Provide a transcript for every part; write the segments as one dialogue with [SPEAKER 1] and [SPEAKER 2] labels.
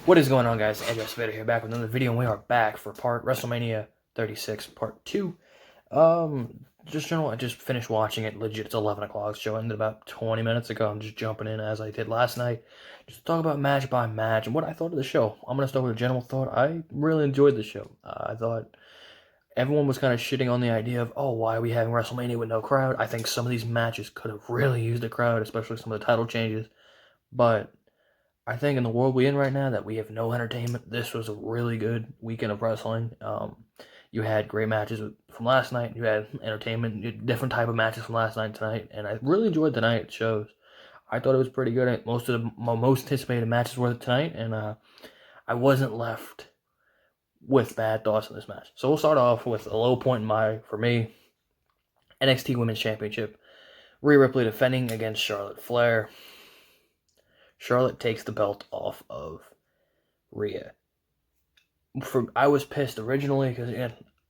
[SPEAKER 1] What is going on, guys? Andrew Vader here, back with another video, and we are back for WrestleMania 36, Part 2. I just finished watching it, legit, it's 11 o'clock, show ended about 20 minutes ago. I'm just jumping in as I did last night, just to talk about match by match, and what I thought of the show. I'm going to start with a general thought. I really enjoyed the show. I thought everyone was kind of shitting on the idea of, oh, why are we having WrestleMania with no crowd? I think some of these matches could have really used a crowd, especially some of the title changes, but I think in the world we're in right now that we have no entertainment, this was a really good weekend of wrestling. You had great matches from last night. You had entertainment, you had different type of matches from last night and tonight, and I really enjoyed tonight's shows. I thought it was pretty good. Most of my most anticipated matches were tonight, and I wasn't left with bad thoughts on this match. So we'll start off with a low point for me, NXT Women's Championship. Rhea Ripley defending against Charlotte Flair. Charlotte takes the belt off of Rhea. I was pissed originally because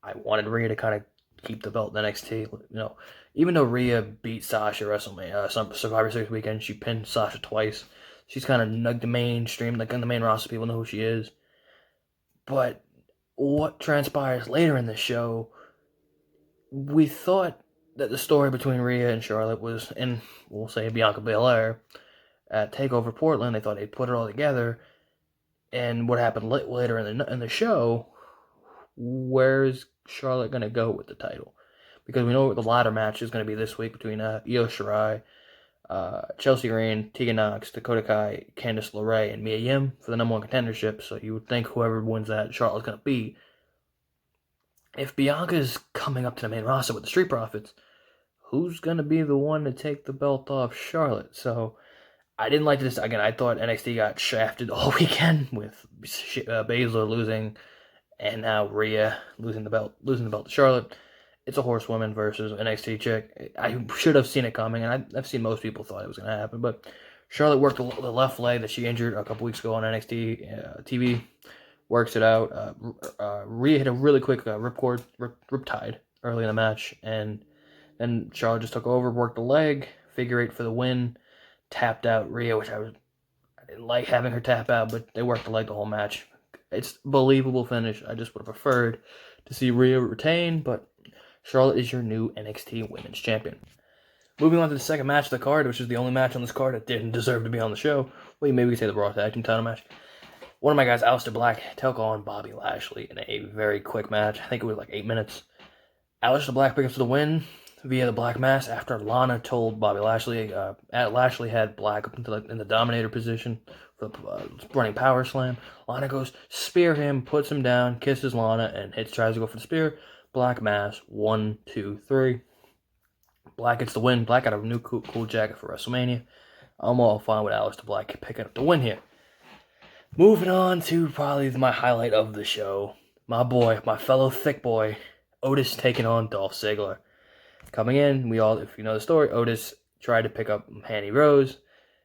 [SPEAKER 1] I wanted Rhea to kind of keep the belt in NXT. Even though Rhea beat Sasha WrestleMania, Survivor Series weekend, she pinned Sasha twice. She's kind of like the mainstream, like on the main roster, people know who she is. But what transpires later in the show, we thought that the story between Rhea and Charlotte was, and we'll say Bianca Belair, at TakeOver Portland. They thought they'd put it all together. And what happened later in the show, where's Charlotte going to go with the title? Because we know what the ladder match is going to be this week between Io Shirai, Chelsea Green, Tegan Nox, Dakota Kai, Candice LeRae, and Mia Yim for the number one contendership. So you would think whoever wins that, Charlotte's going to beat. If Bianca's coming up to the main roster with the Street Profits, who's going to be the one to take the belt off Charlotte? So I didn't like this. Again, I thought NXT got shafted all weekend with Baszler losing, and now Rhea losing the belt to Charlotte. It's a horsewoman versus NXT chick. I should have seen it coming, and I've seen most people thought it was going to happen. But Charlotte worked the left leg that she injured a couple weeks ago on NXT TV. Works it out. Rhea hit a really quick riptide early in the match, and then Charlotte just took over, worked the leg, figure eight for the win. Tapped out Rhea, which I didn't like having her tap out, but they worked the leg the whole match. It's a believable finish. I just would have preferred to see Rhea retain, but Charlotte is your new NXT Women's Champion. Moving on to the second match of the card, which is the only match on this card that didn't deserve to be on the show. Well, maybe we could say the Raw Tag Team title match. One of my guys, Aleister Black, took on Bobby Lashley in a very quick match. I think it was like 8 minutes. Aleister Black picks up the win via the Black Mass after Lana told Bobby Lashley. Lashley had Black up in the Dominator position for the running power slam. Lana goes, spear him, puts him down, kisses Lana, and tries to go for the spear. Black Mass, 1, 2, 3. Black gets the win. Black got a new cool jacket for WrestleMania. I'm all fine with Aleister Black picking up the win here. Moving on to probably my highlight of the show. My boy, my fellow thick boy, Otis taking on Dolph Ziggler. Coming in, if you know the story, Otis tried to pick up Mandy Rose.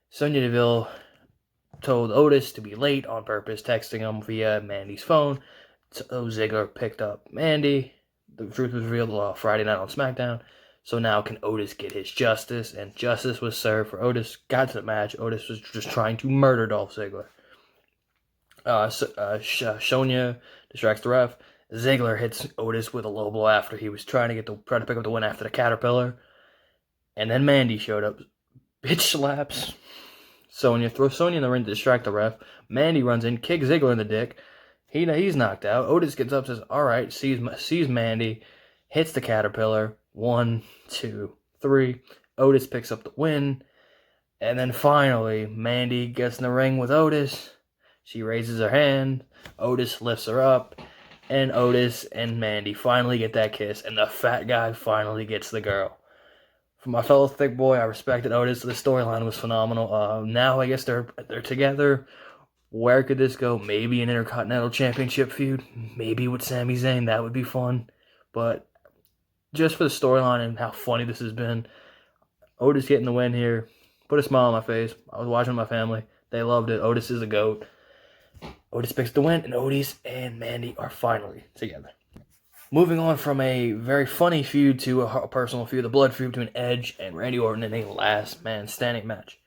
[SPEAKER 1] Sonya Deville told Otis to be late on purpose, texting him via Mandy's phone. So Ziggler picked up Mandy. The truth was revealed Friday night on SmackDown. So now can Otis get his justice? And justice was served for Otis. Got to the match. Otis was just trying to murder Dolph Ziggler. Sonya distracts the ref. Ziggler hits Otis with a low blow after he was trying to pick up the win after the Caterpillar. And then Mandy showed up. Bitch slaps Sonya, throws Sonya in the ring to distract the ref. Mandy runs in, kicks Ziggler in the dick. He's knocked out. Otis gets up, says, alright, sees Mandy, hits the Caterpillar. 1, 2, 3. Otis picks up the win. And then finally, Mandy gets in the ring with Otis. She raises her hand. Otis lifts her up. And Otis and Mandy finally get that kiss, and the fat guy finally gets the girl. For my fellow thick boy, I respected Otis. The storyline was phenomenal. Now I guess they're together. Where could this go? Maybe an Intercontinental Championship feud. Maybe with Sami Zayn. That would be fun. But just for the storyline and how funny this has been, Otis getting the win here put a smile on my face. I was watching with my family. They loved it. Otis is a GOAT. Otis picks the win, and Otis and Mandy are finally together. Moving on from a very funny feud to a personal feud, the blood feud between Edge and Randy Orton in a last man standing match.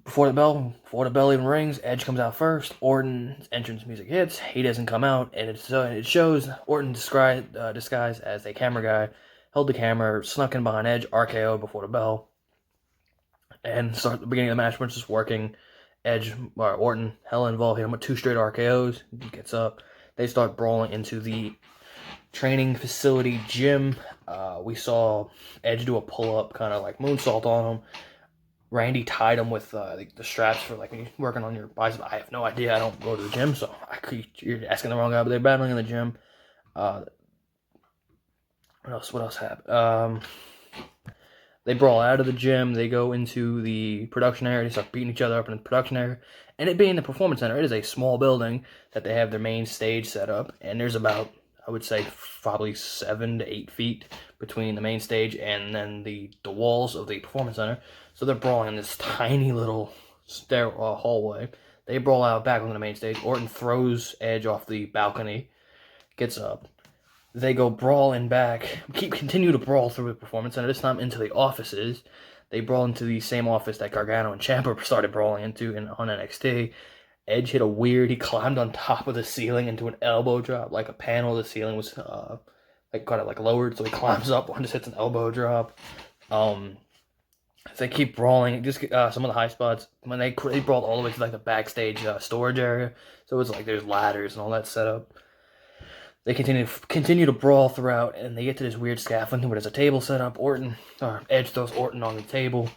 [SPEAKER 1] Before the bell even rings, Edge comes out first. Orton's entrance music hits. He doesn't come out, and it shows Orton disguised as a camera guy, held the camera, snuck in behind Edge, RKO before the bell, and start the beginning of the match, which is working. Orton, hella involved, hit him with 2 straight RKOs. He gets up. They start brawling into the training facility gym. We saw Edge do a pull-up, kind of like moonsault on him. Randy tied him with the straps for like when you're working on your bicep. I have no idea. I don't go to the gym, so you're asking the wrong guy. But they're battling in the gym. What else happened? They brawl out of the gym. They go into the production area. They start beating each other up in the production area. And it being the performance center, it is a small building that they have their main stage set up. And there's about, I would say, probably 7 to 8 feet between the main stage and then the walls of the performance center. So they're brawling in this tiny little hallway. They brawl out back onto the main stage. Orton throws Edge off the balcony, gets up. They go brawling back, continue to brawl through the performance center, this time into the offices. They brawl into the same office that Gargano and Ciampa started brawling into on NXT. Edge hit he climbed on top of the ceiling into an elbow drop, like a panel of the ceiling was kind of lowered, so he climbs up and just hits an elbow drop. They keep brawling, just some of the high spots, when they brawled all the way to the backstage storage area, so it's like there's ladders and all that set up. They continue to brawl throughout, and they get to this weird scaffolding where there's a table set up. Edge throws Orton on the table,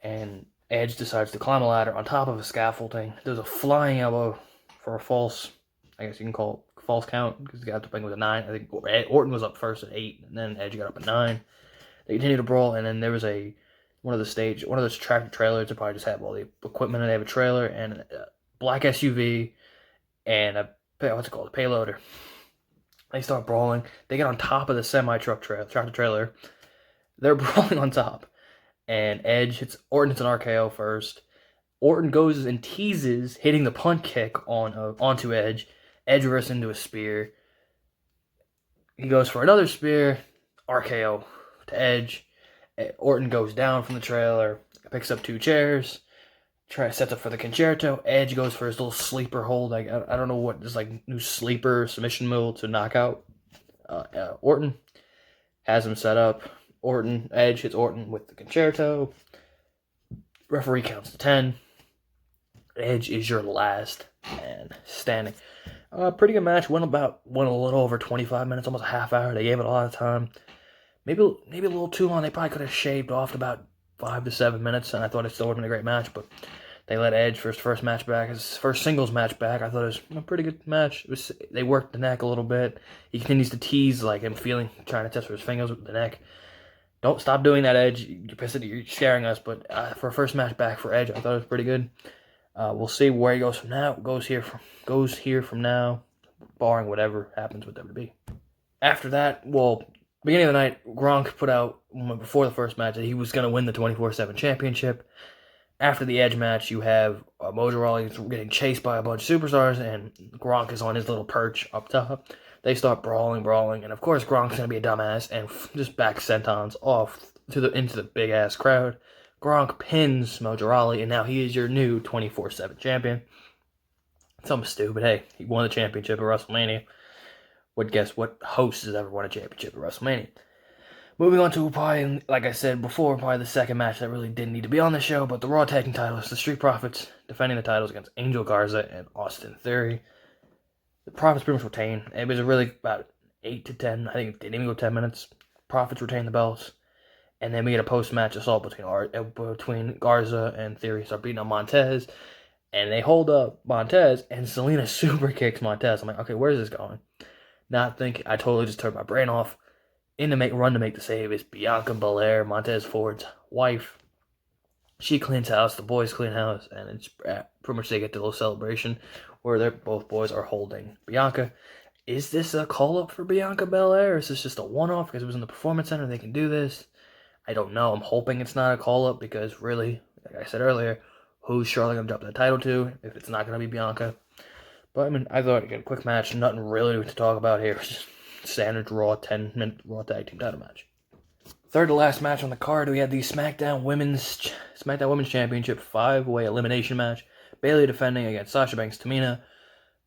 [SPEAKER 1] and Edge decides to climb a ladder on top of a scaffolding. There's a flying elbow for a false, I guess you can call it false count, because he got up to with a 9. I think Orton was up first at 8, and then Edge got up at 9. They continue to brawl, and then there was one of those tractor trailers that probably just had all the equipment, and they have a trailer and a black SUV and a payloader. They start brawling. They get on top of the tractor trailer. They're brawling on top. And Orton hits an RKO first. Orton goes and teases, hitting the punt kick onto Edge. Edge reverses into a spear. He goes for another spear. RKO to Edge. Orton goes down from the trailer, picks up 2 chairs, sets up for the concerto. Edge goes for his little sleeper hold. I don't know what this new sleeper submission move to knock out Orton. Has him set up. Edge hits Orton with the concerto. Referee counts to 10. Edge is your last man standing. Pretty good match. Went a little over 25 minutes, almost a half hour. They gave it a lot of time. Maybe a little too long. They probably could have shaved off about 5 to 7 minutes, and I thought it still would have been a great match, but they let Edge for his first match back, his first singles match back. I thought it was a pretty good match. They worked the neck a little bit. He continues to tease him trying to test for his fingers with the neck. Don't stop doing that, Edge. You're scaring us, but for a first match back for Edge, I thought it was pretty good. We'll see where he goes from now. Goes here from now, barring whatever happens with WWE. After that, beginning of the night, Gronk put out, before the first match, that he was going to win the 24/7 championship. After the Edge match, you have Mojo Rawley getting chased by a bunch of superstars, and Gronk is on his little perch up top. They start brawling, and of course Gronk's going to be a dumbass and just back sentons off into the big-ass crowd. Gronk pins Mojo Rawley, and now he is your new 24/7 champion. Something stupid. Hey, he won the championship at WrestleMania. Guess what host has ever won a championship at WrestleMania? Moving on to probably, like I said before, probably the second match that really didn't need to be on the show, but the Raw Tag Team titles, the Street Profits defending the titles against Angel Garza and Austin Theory. The Profits pretty much retained. It was really about 8 to 10. I think it didn't even go 10 minutes. Profits retained the belts. And then we get a post-match assault between Garza and Theory. Start beating on Montez. And they hold up Montez, and Selena super kicks Montez. I'm like, okay, where's this going? Not thinking, I totally just turned my brain off. Run to make the save is Bianca Belair, Montez Ford's wife. She cleans house, the boys clean house, and it's pretty much they get the little celebration where both boys are holding Bianca. Is this a call-up for Bianca Belair, or is this just a one-off because it was in the Performance Center and they can do this? I don't know. I'm hoping it's not a call-up because really, like I said earlier, who's Charlotte going to drop that title to if it's not going to be Bianca? But, I thought, again, quick match, nothing really to talk about here. It's just standard Raw 10-minute Raw Tag Team title match. Third to last match on the card, we had the SmackDown Women's Championship 5-way elimination match. Bayley defending against Sasha Banks, Tamina,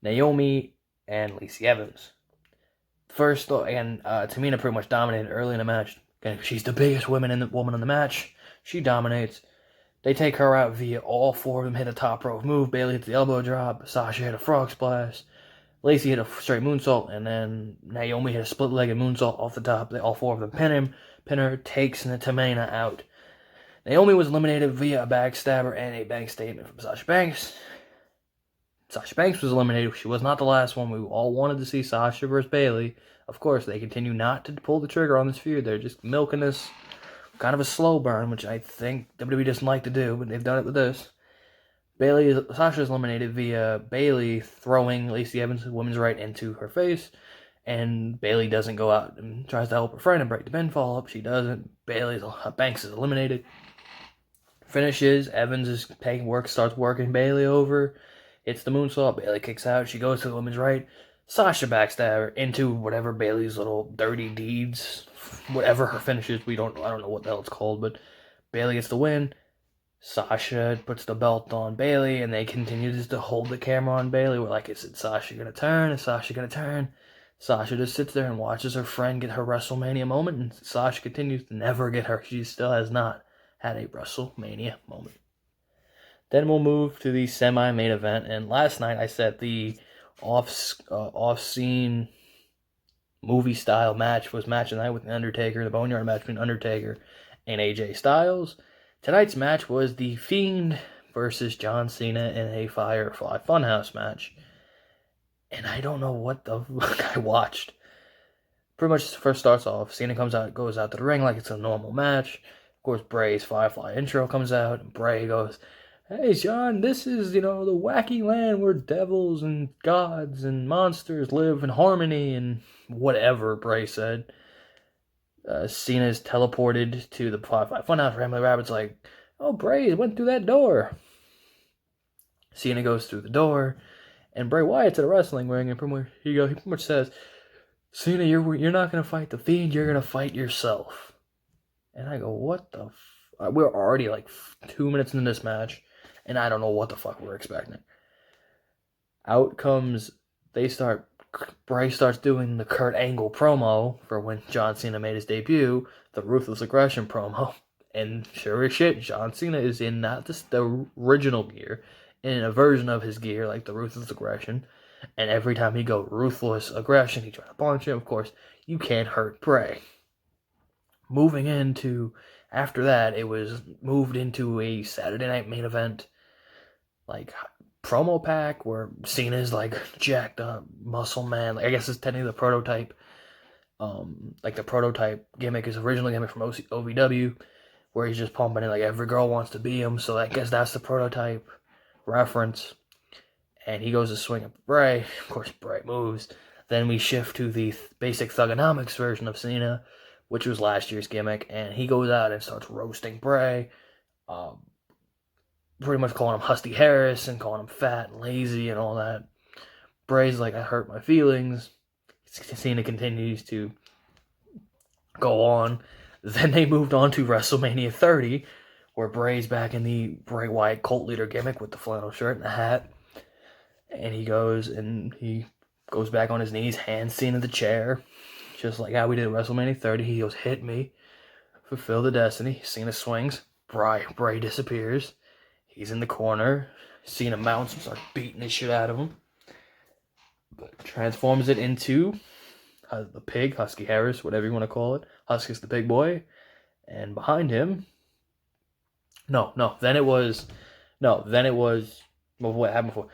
[SPEAKER 1] Naomi, and Lacey Evans. First, again, Tamina pretty much dominated early in the match. Again, she's the biggest woman in the match. She dominates. They take her out via all four of them hit a top rope move. Bayley hits the elbow drop. Sasha hit a frog splash. Lacey hit a straight moonsault, and then Naomi hit a split-legged moonsault off the top. All four of them pin her, takes Tamina out. Naomi was eliminated via a backstabber and a bank statement from Sasha Banks. Sasha Banks was eliminated. She was not the last one. We all wanted to see Sasha versus Bayley. Of course, they continue not to pull the trigger on this feud. They're just milking this kind of a slow burn, which I think WWE doesn't like to do, but they've done it with this. Sasha is eliminated via Bayley throwing Lacey Evans' women's right into her face, and Bayley doesn't go out and tries to help her friend and break the pinfall up. She doesn't. Banks is eliminated. Finishes. Evans is starts working Bayley over. Hits the moonsault. Bayley kicks out. She goes to the women's right. Sasha backstabber into whatever Bayley's little dirty deeds, whatever her finish is. I don't know what the hell it's called, but Bayley gets the win. Sasha puts the belt on Bayley, and they continue just to hold the camera on Bayley. We're like, is Sasha going to turn? Is Sasha going to turn? Sasha just sits there and watches her friend get her WrestleMania moment, and Sasha continues to never get her. She still has not had a WrestleMania moment. Then we'll move to the semi-main event, and last night I said the off-scene movie-style match was match of the night with The Undertaker, the Boneyard match between Undertaker and AJ Styles. Tonight's match was The Fiend versus John Cena in a Firefly Funhouse match. And I don't know what the fuck I watched. Pretty much first starts off, Cena goes out to the ring like it's a normal match. Of course, Bray's Firefly intro comes out, and Bray goes, "Hey, John, this is, the wacky land where devils and gods and monsters live in harmony," and whatever Bray said. Cena's teleported to the Firefly Funhouse. Ramblin' Rabbit's like, "Oh, Bray went through that door." Cena goes through the door, and Bray Wyatt's at a wrestling ring, and he pretty much says, "Cena, you're not going to fight the Fiend, you're going to fight yourself." And I go, what the we're already like 2 minutes into this match, and I don't know what the fuck we're expecting. Out comes, Bray starts doing the Kurt Angle promo for when John Cena made his debut, the Ruthless Aggression promo. And sure as shit, John Cena is in not just the original gear, in a version of his gear, like the Ruthless Aggression. And every time he goes Ruthless Aggression, he tries to punch him. Of course, you can't hurt Bray. After that, it was moved into a Saturday night main event, like, promo pack where Cena's like jacked up muscle man. Like, I guess it's technically the prototype. Like the prototype gimmick is original gimmick from OVW, where he's just pumping it like every girl wants to be him. So I guess that's the prototype reference. And he goes to swing at Bray. Of course, Bray moves. Then we shift to the basic Thugonomics version of Cena, which was last year's gimmick, and he goes out and starts roasting Bray. Pretty much calling him Husky Harris and calling him fat and lazy and all that. Bray's like, "I hurt my feelings." Cena continues to go on. Then they moved on to WrestleMania 30, where Bray's back in the Bray Wyatt cult leader gimmick with the flannel shirt and the hat. And he goes back on his knees, hands Cena the chair, just like how we did at WrestleMania 30. He goes, "Hit me, fulfill the destiny." Cena swings. Bray disappears. He's in the corner. Cena mounts and starts beating the shit out of him. But transforms it into the pig, Husky Harris, whatever you want to call it. Husky's the big boy. And behind him... Then it was... Well, what happened before?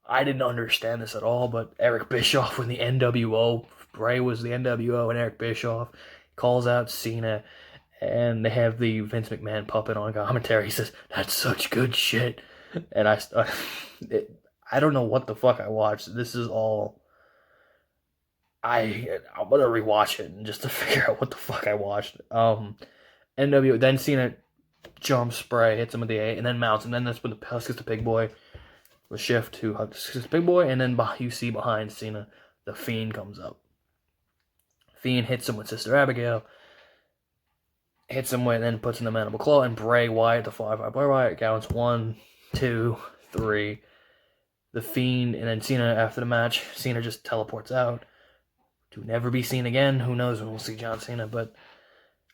[SPEAKER 1] I didn't understand this at all, but Eric Bischoff was the NWO. Bray was the NWO, and Eric Bischoff calls out Cena. And they have the Vince McMahon puppet on commentary. He says, "That's such good shit." And I don't know what the fuck I watched. This is all... I'm gonna rewatch it just to figure out what the fuck I watched. NWO, then Cena jumps Bray, hits him with the A, and then mounts. And then that's when the Husky's the Big Boy will shift to Husky's the Big Boy. And then you see behind Cena, the Fiend comes up. Fiend hits him with Sister Abigail. hits him with, and then puts in the mandible claw, and Bray Wyatt, the Fly-By Bray Wyatt, counts 1, 2, 3. The Fiend, and then Cena after the match. Cena just teleports out to never be seen again. Who knows when we'll see John Cena, but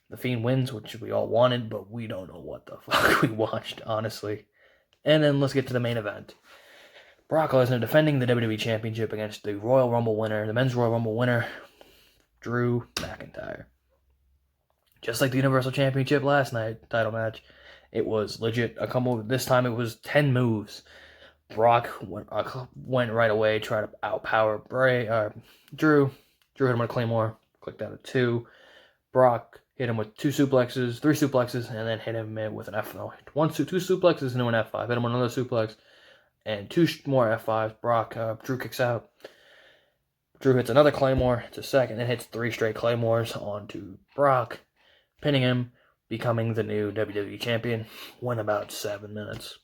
[SPEAKER 1] the Fiend wins, which we all wanted, but we don't know what the fuck we watched, honestly. And then let's get to the main event. Brock Lesnar defending the WWE Championship against the Royal Rumble winner, the Men's Royal Rumble winner, Drew McIntyre. Just like the Universal Championship last night, title match, it was legit. This time it was 10 moves. Brock went right away, tried to outpower Drew. Drew hit him with a Claymore, clicked out of 2. Brock hit him with 3 suplexes, and then hit him with an F5. 2 suplexes into an F5. Hit him with another suplex, and 2 more F5s. Drew kicks out. Drew hits another Claymore to second, and hits 3 straight Claymores onto Brock, pinning him, becoming the new WWE Champion. Went about 7 minutes.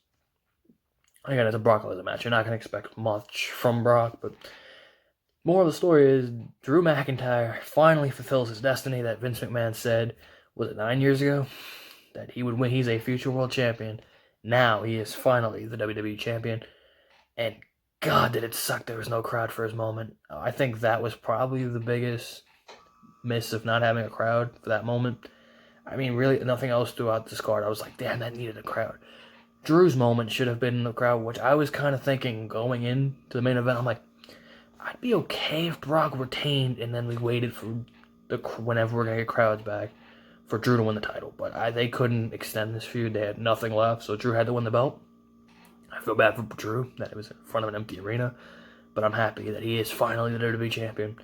[SPEAKER 1] Again, it's a Brock Lesnar match. You're not going to expect much from Brock, but moral of the story is Drew McIntyre finally fulfills his destiny that Vince McMahon said, was it 9 years ago, that he would win. He's a future world champion. Now he is finally the WWE Champion, and God, did it suck there was no crowd for his moment. I think that was probably the biggest miss of not having a crowd for that moment. I mean, really, nothing else throughout this card. I was like, damn, that needed a crowd. Drew's moment should have been in the crowd, which I was kind of thinking going into the main event. I'm like, I'd be okay if Brock retained and then we waited for whenever we're going to get crowds back for Drew to win the title. But they couldn't extend this feud. They had nothing left, so Drew had to win the belt. I feel bad for Drew that it was in front of an empty arena, but I'm happy that he is finally the WWE Champion.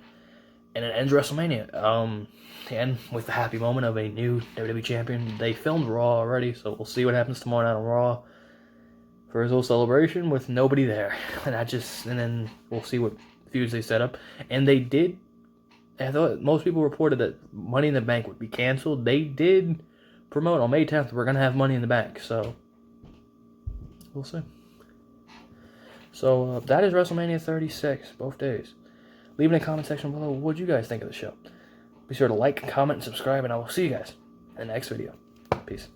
[SPEAKER 1] And it ends WrestleMania. And with the happy moment of a new WWE Champion. They filmed Raw already, so we'll see what happens tomorrow night on Raw for his little celebration with nobody there. And then we'll see what feuds they set up. And they did. I thought most people reported that Money in the Bank would be canceled. They did promote on May 10th. We're gonna have Money in the Bank, so we'll see. So that is WrestleMania 36, both days. Leave in the comment section below what you guys think of the show. Be sure to like, comment, and subscribe, and I will see you guys in the next video. Peace.